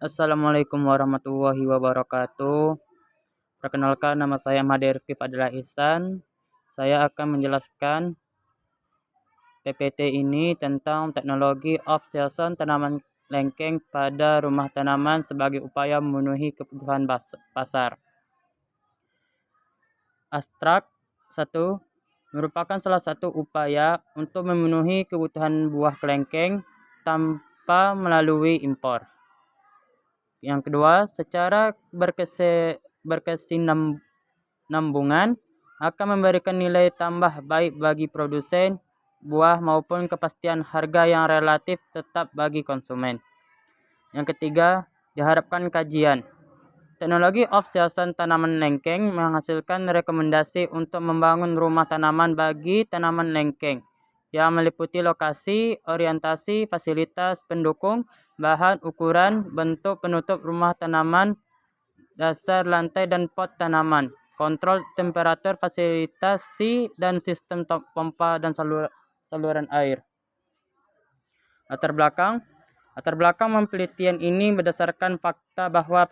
Assalamualaikum warahmatullahi wabarakatuh. Perkenalkan, nama saya Made Rifki Fadila Ihsan. Saya akan menjelaskan PPT ini tentang teknologi off-season tanaman lengkeng pada rumah tanaman sebagai upaya memenuhi kebutuhan pasar. Abstrak 1 merupakan salah satu upaya untuk memenuhi kebutuhan buah kelengkeng tanpa melalui impor. Yang kedua, secara berkesinambungan akan memberikan nilai tambah baik bagi produsen buah maupun kepastian harga yang relatif tetap bagi konsumen. Yang ketiga, diharapkan kajian. Teknologi off-season tanaman lengkeng menghasilkan rekomendasi untuk membangun rumah tanaman bagi tanaman lengkeng yang meliputi lokasi, orientasi, fasilitas pendukung, bahan, ukuran, bentuk penutup rumah tanaman, dasar lantai dan pot tanaman, kontrol temperatur fasilitasi, dan sistem pompa dan saluran air. Latar belakang penelitian ini berdasarkan fakta bahwa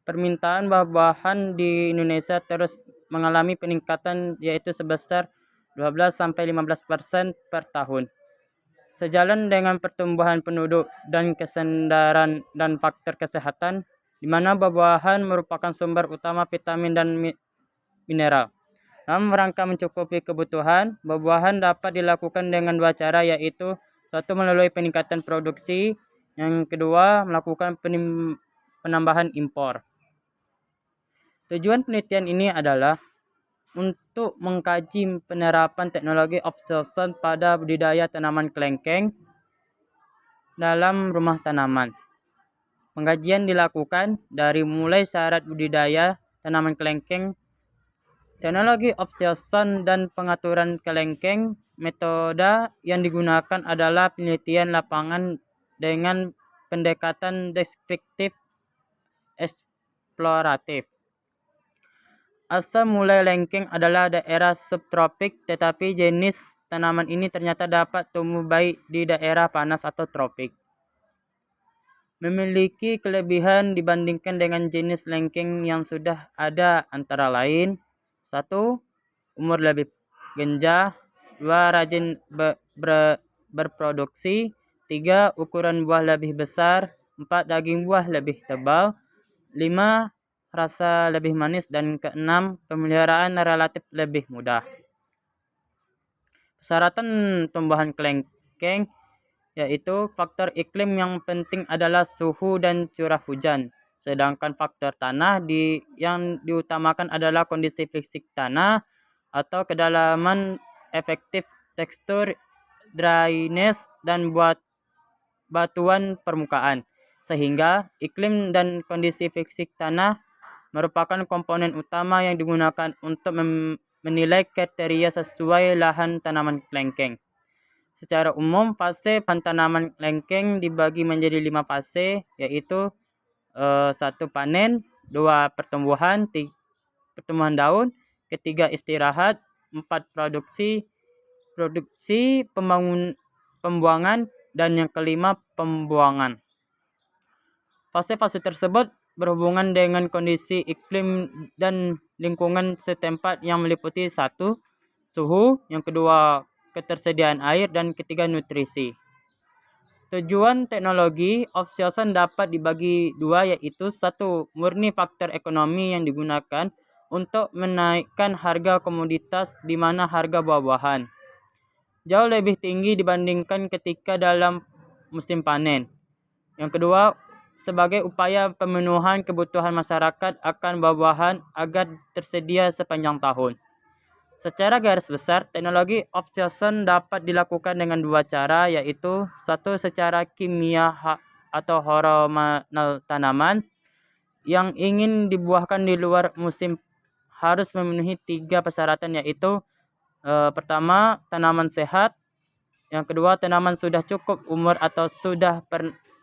permintaan buah-buahan di Indonesia terus mengalami peningkatan, yaitu sebesar 12-15% per tahun. Sejalan dengan pertumbuhan penduduk dan kesendaran dan faktor kesehatan, di mana buah-buahan merupakan sumber utama vitamin dan mineral. Dalam rangka mencukupi kebutuhan, buah-buahan dapat dilakukan dengan dua cara, yaitu satu, melalui peningkatan produksi, yang kedua, melakukan penambahan impor. Tujuan penelitian ini adalah untuk mengkaji penerapan teknologi off-season pada budidaya tanaman kelengkeng dalam rumah tanaman. Pengkajian dilakukan dari mulai syarat budidaya tanaman kelengkeng, teknologi off-season, dan pengaturan kelengkeng. Metode yang digunakan adalah penelitian lapangan dengan pendekatan deskriptif eksploratif. Asal mulai lengkeng adalah daerah subtropik, tetapi jenis tanaman ini ternyata dapat tumbuh baik di daerah panas atau tropik. Memiliki kelebihan dibandingkan dengan jenis lengkeng yang sudah ada, antara lain: 1. Umur lebih genjah. 2. Rajin berproduksi. 3. Ukuran buah lebih besar. 4. Daging buah lebih tebal. 5. Rasa lebih manis. Dan keenam, pemeliharaan relatif lebih mudah. Persyaratan tumbuhan kelengkeng yaitu faktor iklim yang penting adalah suhu dan curah hujan. Sedangkan faktor tanah yang diutamakan adalah kondisi fisik tanah atau kedalaman efektif, tekstur, dryness, dan batuan permukaan. Sehingga iklim dan kondisi fisik tanah merupakan komponen utama yang digunakan untuk menilai kriteria sesuai lahan tanaman kelengkeng. Secara umum, fase tanaman lengkeng dibagi menjadi 5 fase, yaitu 1. Panen, 2. Pertumbuhan, 3. Pertumbuhan daun, 3. Istirahat, 4. Produksi, pembuangan, dan yang kelima, pembuangan. Fase-fase tersebut berhubungan dengan kondisi iklim dan lingkungan setempat yang meliputi 1. Suhu, yang kedua ketersediaan air, dan ketiga nutrisi. Tujuan teknologi off-season dapat dibagi dua, yaitu 1. Murni faktor ekonomi yang digunakan untuk menaikkan harga komoditas, di mana harga buah-buahan jauh lebih tinggi dibandingkan ketika dalam musim panen. Yang kedua, sebagai upaya pemenuhan kebutuhan masyarakat akan buah-buahan agar tersedia sepanjang tahun. Secara garis besar, teknologi off-season dapat dilakukan dengan dua cara, yaitu 1. Secara kimia atau hormonal. Tanaman yang ingin dibuahkan di luar musim harus memenuhi 3 persyaratan, yaitu pertama, tanaman sehat. Yang kedua, tanaman sudah cukup umur atau sudah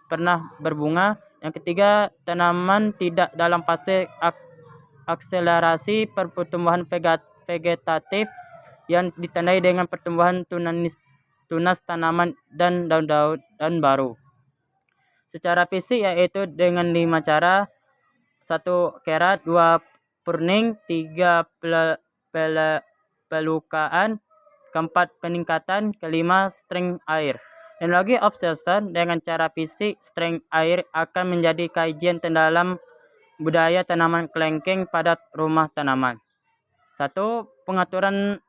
pernah berbunga. Yang ketiga, tanaman tidak dalam fase akselerasi pertumbuhan vegetatif yang ditandai dengan pertumbuhan tunas tanaman dan daun-daun baru. secara fisik yaitu dengan 5 cara: 1 kerat, 2 purning, 3 pelukaan, 4 peningkatan, 5 strength air. Teknologi obsession dengan cara fisik strength air akan menjadi kajian dalam budaya tanaman kelengkeng pada rumah tanaman. 1. Pengaturan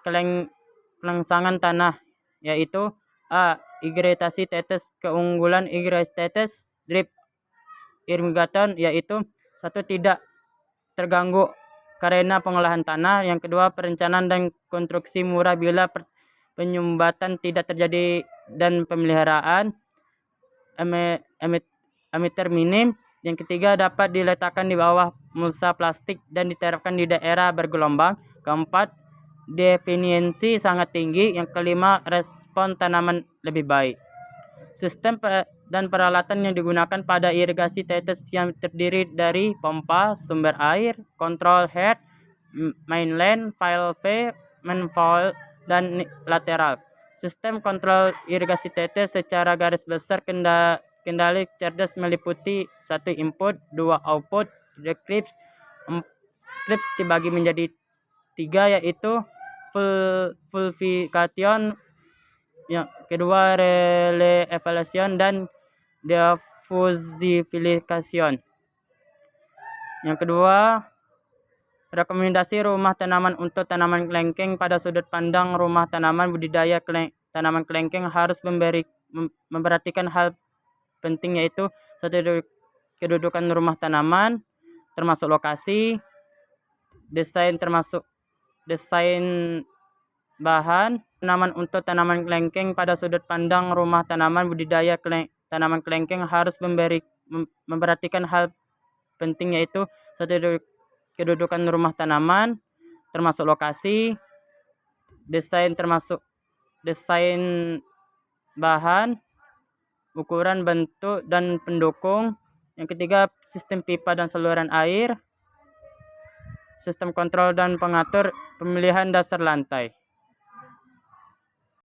kelangsangan tanah, yaitu A. Irigasi tetes. Keunggulan irigasi tetes drip irrigation yaitu 1. Tidak terganggu karena pengolahan tanah. Yang kedua, perencanaan dan konstruksi murah bila penyumbatan tidak terjadi, dan pemeliharaan emitter minim. Yang ketiga, dapat diletakkan di bawah mulsa plastik dan diterapkan di daerah bergelombang. Keempat, definiensi sangat tinggi. Yang kelima, respon tanaman lebih baik. Sistem dan peralatan yang digunakan pada irigasi tetes yang terdiri dari pompa, sumber air, control head, mainline, valve, manifold, dan lateral. Sistem kontrol irigasi tetes secara garis besar kendali cerdas meliputi 1 input, 2 output, 3 clips. Clips dibagi menjadi 3, yaitu purification, yang kedua relay evaluation, dan diffusification. Yang kedua, rekomendasi rumah tanaman untuk tanaman kelengkeng. Pada sudut pandang rumah tanaman budidaya tanaman kelengkeng harus memperhatikan hal penting, yaitu 1. Kedudukan rumah tanaman termasuk lokasi, desain termasuk desain bahan. Tanaman untuk tanaman kelengkeng. Pada sudut pandang rumah tanaman budidaya tanaman kelengkeng harus memperhatikan hal penting, yaitu 1. Kedudukan rumah tanaman termasuk lokasi, desain termasuk desain bahan, ukuran, bentuk, dan pendukung. Yang ketiga, sistem pipa dan saluran air, sistem kontrol dan pengatur pemilihan dasar lantai.